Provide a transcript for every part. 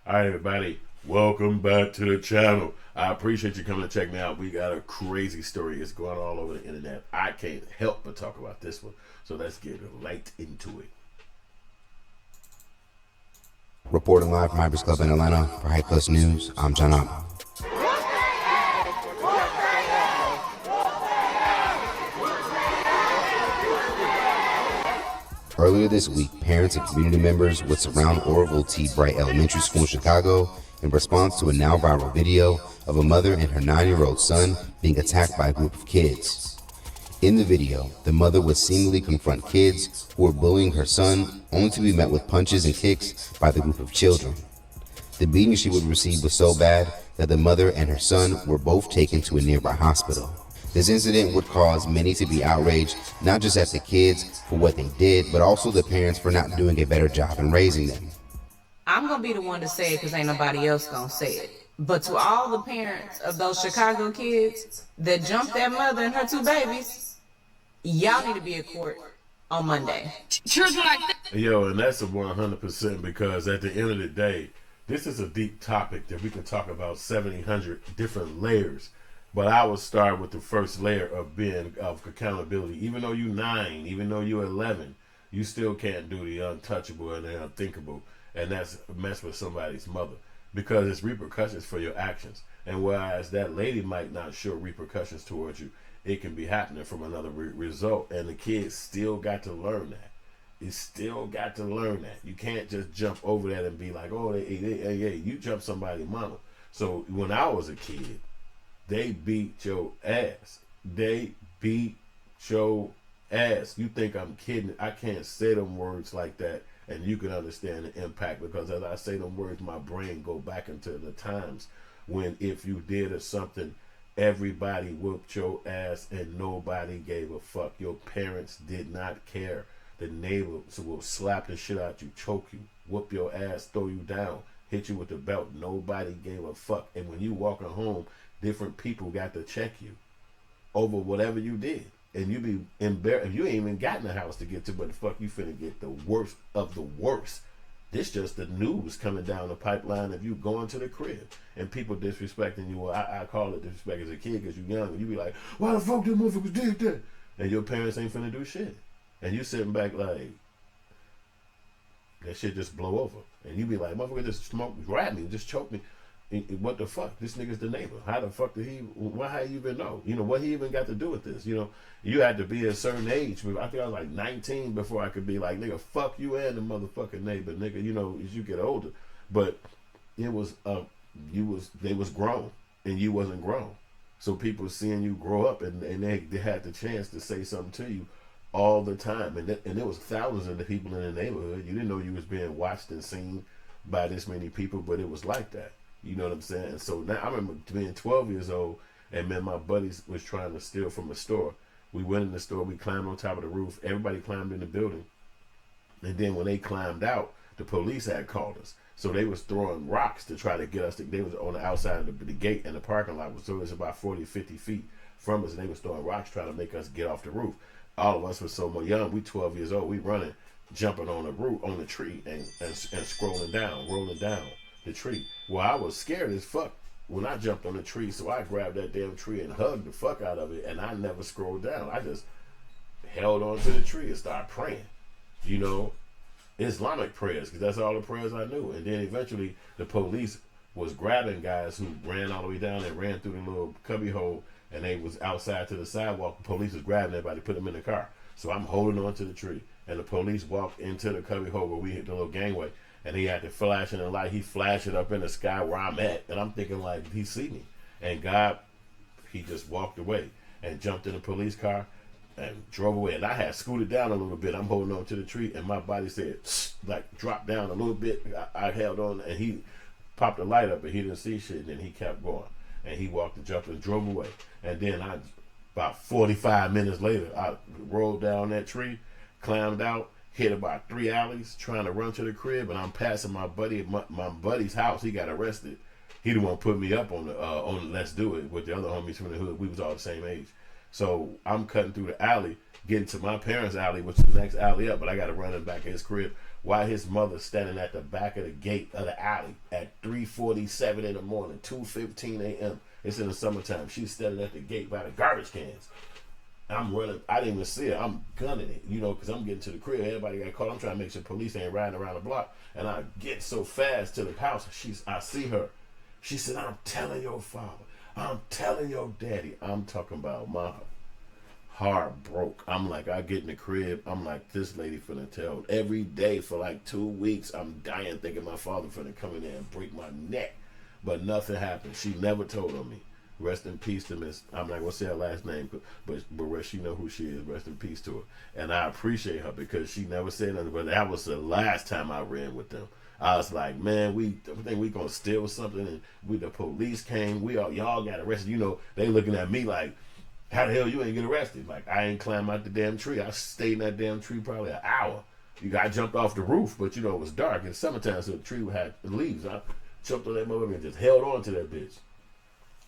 All right, everybody, welcome back to the channel. I appreciate you coming to check me out. We got a crazy story. It's going all over the internet. I can't help but talk about this one. So let's get right into it. Reporting live from Hypers Club in Atlanta for Hype Plus News, I'm Cashapp. Earlier this week, parents and community members would surround Orville T. Bright Elementary School in Chicago in response to a now viral video of a mother and her 9-year-old son being attacked by a group of kids. In the video, the mother would seemingly confront kids who were bullying her son, only to be met with punches and kicks by the group of children. The beating she would receive was so bad that the mother and her son were both taken to a nearby hospital. This incident would cause many to be outraged, not just at the kids for what they did, but also the parents for not doing a better job in raising them. I'm going to be the one to say it because ain't nobody else going to say it. But to all the parents of those Chicago kids that jumped that mother and her 2 babies, y'all need to be at court on Monday. Children like that. Yo, and that's a 100% because at the end of the day, this is a deep topic that we can talk about 700 different layers. But I would start with the first layer of accountability. Even though you're 9, even though you're 11, you still can't do the untouchable and the unthinkable, and that's mess with somebody's mother because it's repercussions for your actions. And whereas that lady might not show repercussions towards you, it can be happening from another result, and the kids still got to learn that. You still got to learn that. You can't just jump over that and be like, oh, you jumped somebody's mama. So when I was a kid, they beat your ass. They beat your ass. You think I'm kidding? I can't say them words like that and you can understand the impact, because as I say them words, my brain go back into the times when if you did or something, everybody whooped your ass and nobody gave a fuck. Your parents did not care. The neighbors will slap the shit out you, choke you, whoop your ass, throw you down, hit you with the belt. Nobody gave a fuck. And when you walking home, different people got to check you over whatever you did. And you be embarrassed. You ain't even got in the house to get to, but the fuck you finna get the worst of the worst. This just the news coming down the pipeline of you going to the crib and people disrespecting you. Well, I call it disrespect as a kid because you're young and you be like, why the fuck them motherfuckers did that? And your parents ain't finna do shit. And you sitting back like, that shit just blow over. And you be like, motherfucker just grab me, just choke me. What the fuck? This nigga's the neighbor. How the fuck did how you even know? You know, what he even got to do with this? You know, you had to be a certain age. I think I was like 19 before I could be like, nigga, fuck you and the motherfucking neighbor, nigga, you know, as you get older. But it was, they was grown and you wasn't grown. So people seeing you grow up and they had the chance to say something to you all the time. And there was thousands of the people in the neighborhood. You didn't know you was being watched and seen by this many people, but it was like that. You know what I'm saying? And so now I remember being 12 years old and man, my buddies was trying to steal from a store. We went in the store, we climbed on top of the roof, everybody climbed in the building. And then when they climbed out, the police had called us. So they was throwing rocks to try to get us they was on the outside of the gate and the parking lot. So it was about 40, 50 feet from us, and they was throwing rocks trying to make us get off the roof. All of us were so young, we 12 years old, we running, jumping on the roof, on the tree and scrolling down, rolling down the tree. Well, I was scared as fuck when I jumped on the tree, so I grabbed that damn tree and hugged the fuck out of it, and I never scrolled down. I just held on to the tree and started praying. You know, Islamic prayers, because that's all the prayers I knew. And then eventually the police was grabbing guys who ran all the way down and ran through the little cubby hole, and they was outside to the sidewalk. The police was grabbing everybody, put them in the car. So I'm holding on to the tree, and the police walked into the cubby hole where we hit the little gangway. And he had the flashing the light. He flashed it up in the sky where I'm at. And I'm thinking like, he see me. And God, he just walked away and jumped in a police car and drove away. And I had scooted down a little bit. I'm holding on to the tree. And my body said, like dropped down a little bit. I held on and he popped the light up and he didn't see shit. And then he kept going. And he walked and jumped and drove away. And then about 45 minutes later, I rolled down that tree, climbed out, hit about 3 alleys trying to run to the crib, and I'm passing my buddy's house. He got arrested. He the one put me up on the Let's Do It with the other homies from the hood. We was all the same age. So I'm cutting through the alley, getting to my parents' alley, which is the next alley up, but I got to run him back in his crib while his mother standing at the back of the gate of the alley at 3:47 in the morning, 2:15 a.m. It's in the summertime. She's standing at the gate by the garbage cans. I'm running. I didn't even see her. I'm gunning it, because I'm getting to the crib. Everybody got caught. I'm trying to make sure police ain't riding around the block. And I get so fast to the house. I see her. She said, "I'm telling your father. I'm telling your daddy." I'm talking about my heart broke. I'm like, I get in the crib. I'm like, this lady finna tell. Every day for like 2 weeks, I'm dying thinking my father finna come in there and break my neck. But nothing happened. She never told on me. Rest in peace to Miss. I'm not gonna say her last name, but she know who she is. Rest in peace to her. And I appreciate her because she never said nothing. But that was the last time I ran with them. I was like, man, we think we gonna steal something, and the police came. Y'all got arrested. They looking at me like, how the hell you ain't get arrested? Like, I ain't climb out the damn tree. I stayed in that damn tree probably an hour. I jumped off the roof, but it was dark in summertime, so the tree had leaves. I jumped on that motherfucker and just held on to that bitch.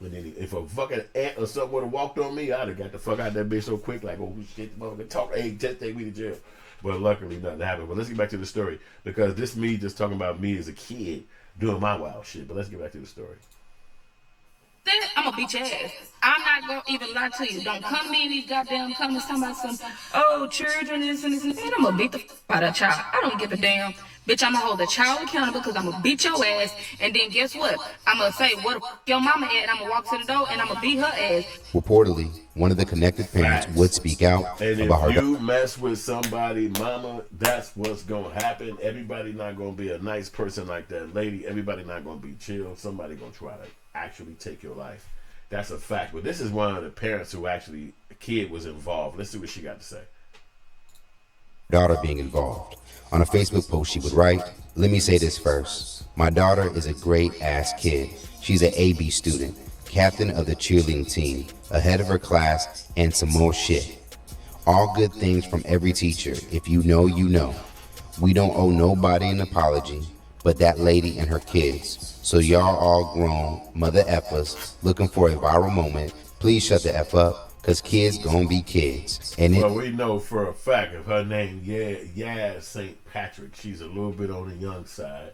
And then if a fucking ant or something would have walked on me, I'd have got the fuck out of that bitch so quick, like, oh shit, motherfucker, talk, hey, just take me to jail. But luckily nothing happened. But let's get back to the story, because this me just talking about me as a kid doing my wild shit. But let's get back to the story. I'm gonna beat your ass. I'm not gonna even lie to you. Don't come to me in these goddamn comments talking about some, children, this and this and this. Man, I'm gonna beat the out of a child. I don't give a damn. Bitch, I'm gonna hold the child accountable because I'm gonna beat your ass. And then guess what? I'm gonna say, what the your mama at? And I'm gonna walk to the door and I'm gonna beat her ass. Reportedly, one of the connected parents would speak out and about if her. you mess with somebody, mama, that's what's gonna happen. Everybody not gonna be a nice person like that lady. Everybody not gonna be chill. Somebody gonna try to actually take your life. That's a fact. But this is one of the parents who actually, a kid was involved. Let's see what she got to say. Daughter being involved. On a Facebook post, she would write, "Let me say this first. My daughter is a great ass kid. She's an AB student, captain of the cheerleading team, ahead of her class, and some more shit. All good things from every teacher. If you know, you know. We don't owe nobody an apology, but that lady and her kids. So y'all all grown mother effers looking for a viral moment. Please shut the F up. Cause kids gonna be kids." And well, we know for a fact if her name Yaz St. Patrick, she's a little bit on the young side.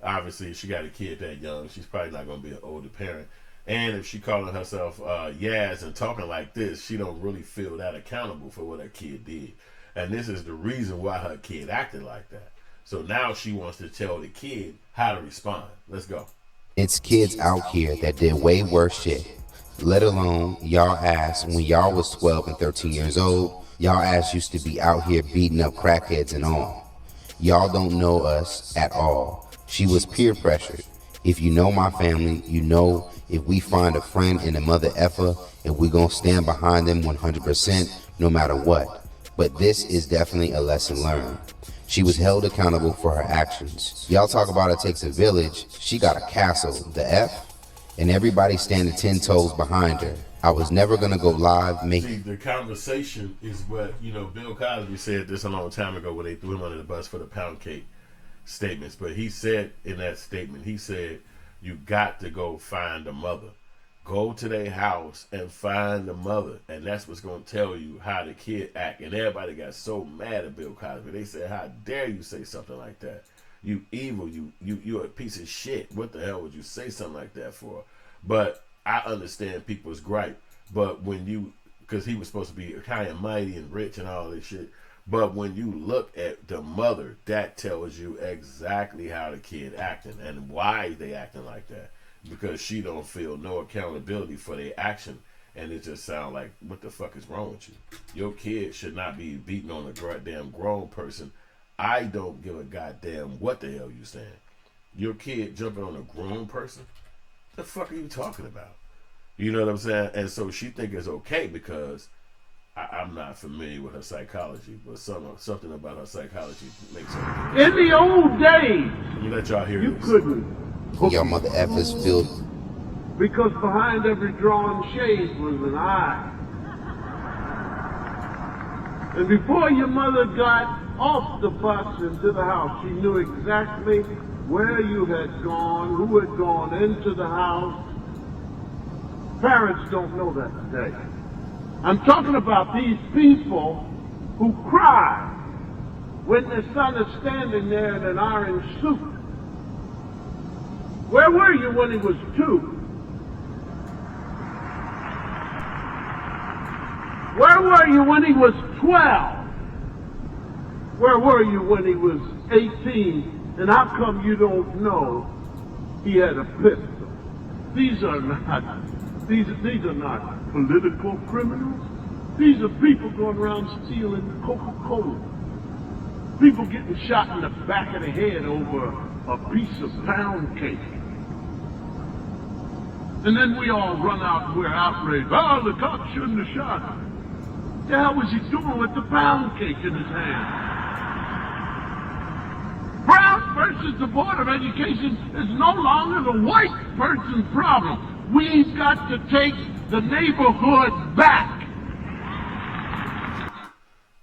Obviously, if she got a kid that young, she's probably not gonna be an older parent. And if she calling herself Yaz and talking like this, she don't really feel that accountable for what her kid did. And this is the reason why her kid acted like that. So now she wants to tell the kid how to respond. Let's go. It's kids out here that did way worse shit. Let alone y'all ass when y'all was 12 and 13 years old. Y'all ass used to be out here beating up crackheads and all. Y'all don't know us at all. She was peer pressured. If you know my family, you know if we find a friend and a mother effer, and we gonna stand behind them 100% no matter what. But this is definitely a lesson learned. She was held accountable for her actions. Y'all talk about it takes a village. She got a castle, the F, and everybody standing 10 toes behind her. I was never gonna go live. See, the conversation is what, Bill Cosby said this a long time ago when they threw him under the bus for the pound cake statements. But he said in that statement, he said, you got to go find the mother. Go to their house and find the mother. And that's what's going to tell you how the kid act. And everybody got so mad at Bill Cosby. They said, how dare you say something like that? You evil, you're a piece of shit. What the hell would you say something like that for? But I understand people's gripe. But when because he was supposed to be kind of mighty and rich and all this shit. But when you look at the mother, that tells you exactly how the kid acting and why they acting like that. Because she don't feel no accountability for their action. And it just sounds like, what the fuck is wrong with you? Your kid should not be beating on a goddamn grown person. I don't give a goddamn what the hell you saying. Your kid jumping on a grown person? The fuck are you talking about? You know what I'm saying? And so she think it's okay because I'm not familiar with her psychology, but something about her psychology makes her. In the old days, let me let y'all hear you this. couldn't. Y'all mother effers filled. Because behind every drawn shade was an eye. And before your mother got off the bus into the house, she knew exactly where you had gone, who had gone into the house. Parents don't know that today. I'm talking about these people who cry when the son is standing there in an orange suit? Where were you when he was 2? Where were you when he was 12? Where were you when he was 18? And how come you don't know he had a pistol? These are not political criminals. These are people going around stealing Coca-Cola. People getting shot in the back of the head over a piece of pound cake. And then we all run out and we're outraged. Oh, the cop shouldn't have shot him. What the hell was he doing with the pound cake in his hand? Brown versus the Board of Education is no longer the white person's problem. We've got to take the neighborhood back.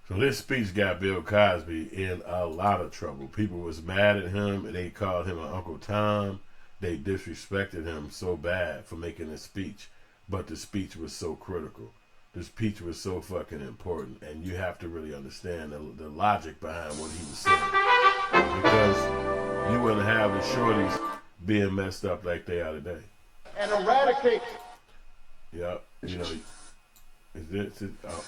So this speech got Bill Cosby in a lot of trouble. People was mad at him and they called him an Uncle Tom. They disrespected him so bad for making this speech. But the speech was so critical. The speech was so fucking important. And you have to really understand the logic behind what he was saying. Because you wouldn't have the shorties being messed up like they are today. And eradicate. Yeah, you know.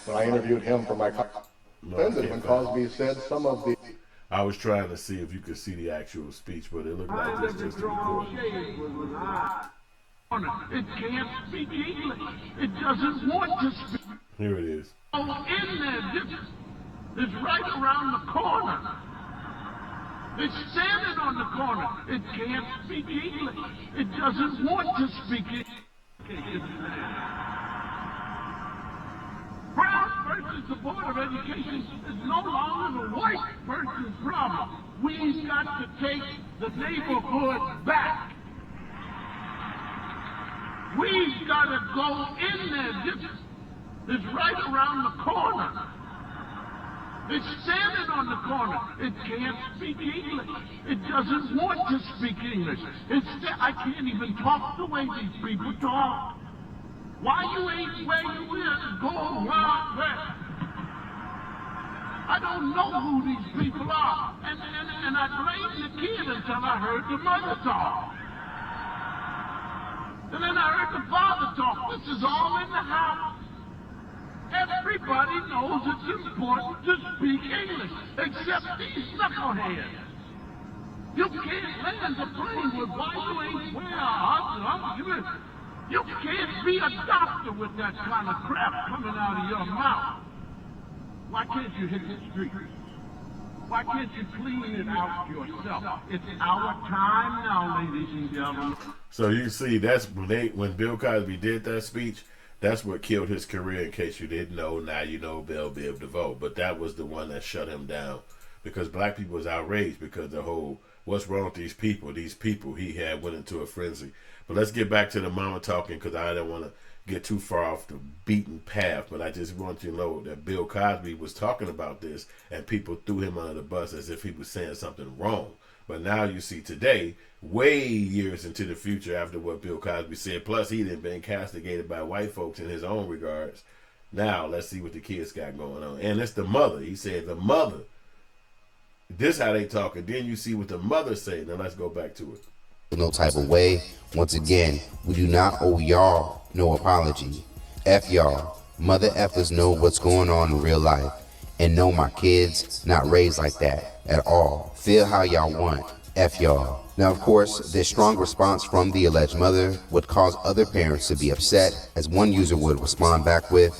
When I interviewed him for my offended when Cosby said some of the. I was trying to see if you could see the actual speech, but it looked like this just a recording. It can't speak English. It doesn't want to speak. Here it is. Oh, in there, it's right around the corner. It's standing on the corner. It can't speak English. It doesn't want to speak English. Brown versus the Board of Education is no longer the white person's problem. We've got to take the neighborhood back. We've got to go in there. It's right around the corner. It's standing on the corner. It can't speak English. It doesn't want to speak English. I can't even talk the way these people talk. Why you ain't where you is, go around there. I don't know who these people are. And I blamed the kid until I heard the mother talk. And then I heard the father talk. This is all in the house. Everybody knows it's important to speak English, except these knuckleheads. You can't land a plane with why you ain't where you can't be a doctor with that kind of crap coming out of your mouth. Why can't you hit the streets? Why can't you clean it out yourself? It's our time now, ladies and gentlemen. So you see, that's when Bill Cosby did that speech, that's what killed his career. In case you didn't know, now you know Bill Biv DeVoe. But that was the one that shut him down because black people was outraged because the whole what's wrong with these people? These people he had went into a frenzy. But let's get back to the mama talking because I don't want to get too far off the beaten path. But I just want you to know that Bill Cosby was talking about this and people threw him under the bus as if he was saying something wrong. But now you see today, way years into the future after what Bill Cosby said, plus he done been castigated by white folks in his own regards. Now let's see what the kids got going on. And it's the mother. He said the mother. This how they talk. And then you see what the mother said. Now let's go back to it. No type of way. Once again, we do not owe y'all no apology. F y'all. Mother effers know what's going on in real life. And know my kids not raised like that at all. Feel how y'all want. F y'all. Now, of course, this strong response from the alleged mother would cause other parents to be upset, as one user would respond back with,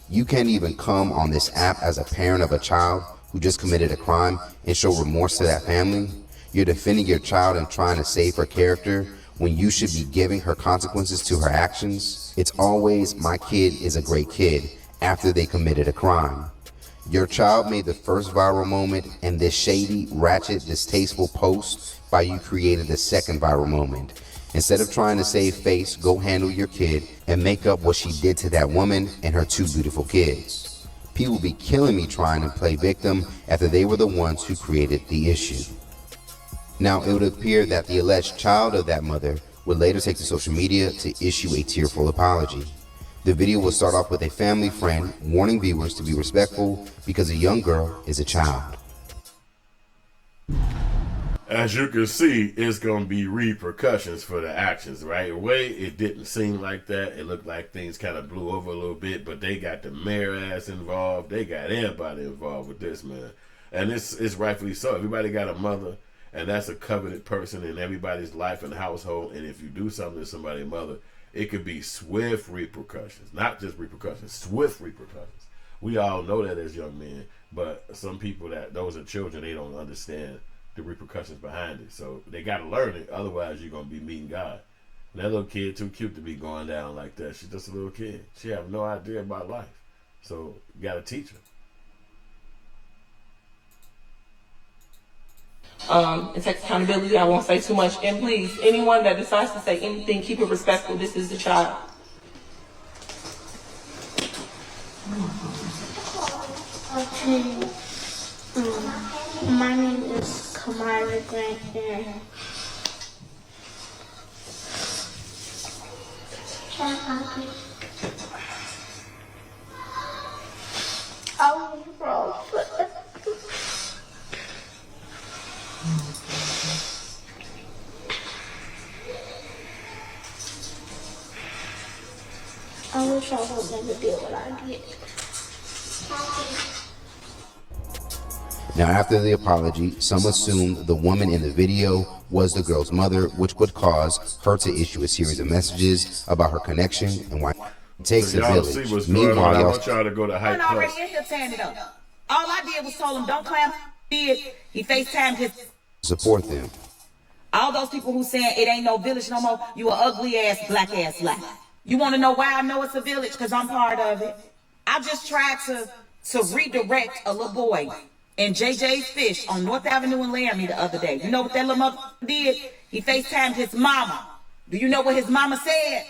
"You can't even come on this app as a parent of a child who just committed a crime and show remorse to that family. You're defending your child and trying to save her character when you should be giving her consequences to her actions. It's always, my kid is a great kid after they committed a crime. Your child made the first viral moment, and this shady, ratchet, distasteful post by you created the second viral moment. Instead of trying to save face, go handle your kid and make up what she did to that woman and her 2 beautiful kids. People be killing me trying to play victim after they were the ones who created the issue." Now, it would appear that the alleged child of that mother would later take to social media to issue a tearful apology. The video will start off with a family friend warning viewers to be respectful because a young girl is a child. as you can see, it's going to be repercussions for the actions, right away. It didn't seem like that. It looked like things kind of blew over a little bit, but they got the mayor ass involved. They got everybody involved with this, man. And it's rightfully so. Everybody got a mother, and that's a coveted person in everybody's life and household. And if you do something to somebody's mother, it could be swift repercussions, not just repercussions, swift repercussions. We all know that as young men, but some people those are children, they don't understand the repercussions behind it. So they got to learn it. Otherwise, you're going to be meeting God. And that little kid too cute to be going down like that. She's just a little kid. She have no idea about life. So you got to teach her. It takes accountability. I won't say too much. And please, anyone that decides to say anything, keep it respectful. This is the child. Okay. My name is Kamara Grant, and I was wrong. I wish I would never did what I did. Now, after the apology, some assumed the woman in the video was the girl's mother, which would cause her to issue a series of messages about her connection and why it takes a village. Meanwhile, I want y'all to go to Hype Plus. Already in here tearing it up. All I did was told him, don't clam. He FaceTimed his. Support them. All those people who saying it ain't no village no more, you a ugly ass, black ass lie. You want to know why I know it's a village? Because I'm part of it. I just tried to redirect a little boy in JJ's Fish on North Avenue in Laramie the other day. You know what that little mother did? He FaceTimed his mama. Do you know what his mama said?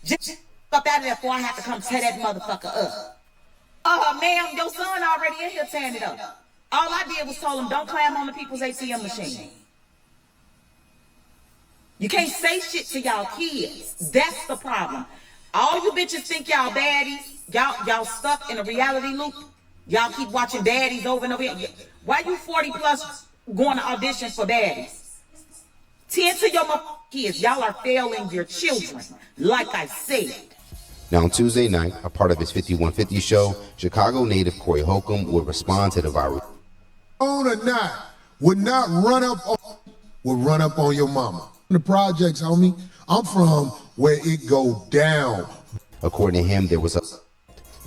Just up out of there before I have to come tear that motherfucker up. Ma'am, your son already in here tearing it up. All I did was told him, don't clam on the people's ATM machine. You can't say shit to y'all kids. That's the problem. All you bitches think y'all baddies. Y'all stuck in a reality loop. Y'all keep watching baddies over and over again. Why you 40 plus going to audition for baddies? Tend to your kids. Y'all are failing your children, like I said. Now, on Tuesday night, a part of his 5150 show, Chicago native Corey Holcomb would respond to the viral. Own or not, would run up on your mama. The projects, homie, I'm from where it go down. According to him, there was a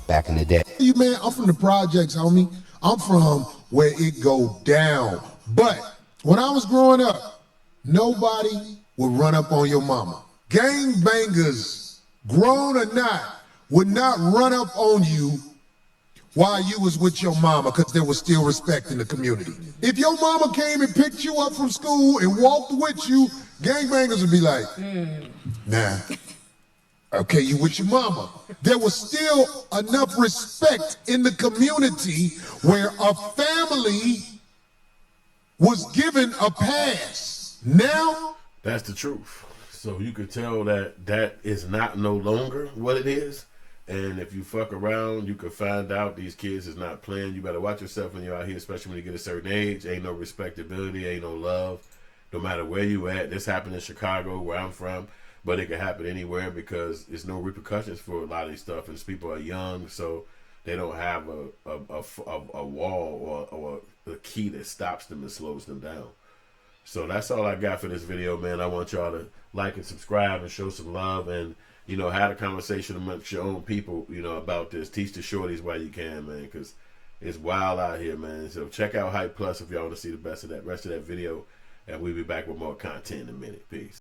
back in the day. You man, I'm from the projects, homie. I'm from where it go down. But when I was growing up, nobody would run up on your mama. Gangbangers, grown or not, would not run up on you while you was with your mama because there was still respect in the community. If your mama came and picked you up from school and walked with you, gangbangers would be like, nah. Okay, you with your mama. There was still enough respect in the community where a family was given a pass. Now, that's the truth. So you could tell that is not no longer what it is. And if you fuck around, you could find out these kids is not playing. You better watch yourself when you're out here, especially when you get a certain age. Ain't no respectability, ain't no love. No matter where you at. This happened in Chicago, where I'm from. But it can happen anywhere because there's no repercussions for a lot of these stuff. And these people are young, so they don't have a wall or a key that stops them and slows them down. So that's all I got for this video, man. I want y'all to like and subscribe and show some love and, you know, have a conversation amongst your own people, you know, about this. Teach the shorties while you can, man, because it's wild out here, man. So check out Hype Plus if y'all want to see the rest of that video. And we'll be back with more content in a minute. Peace.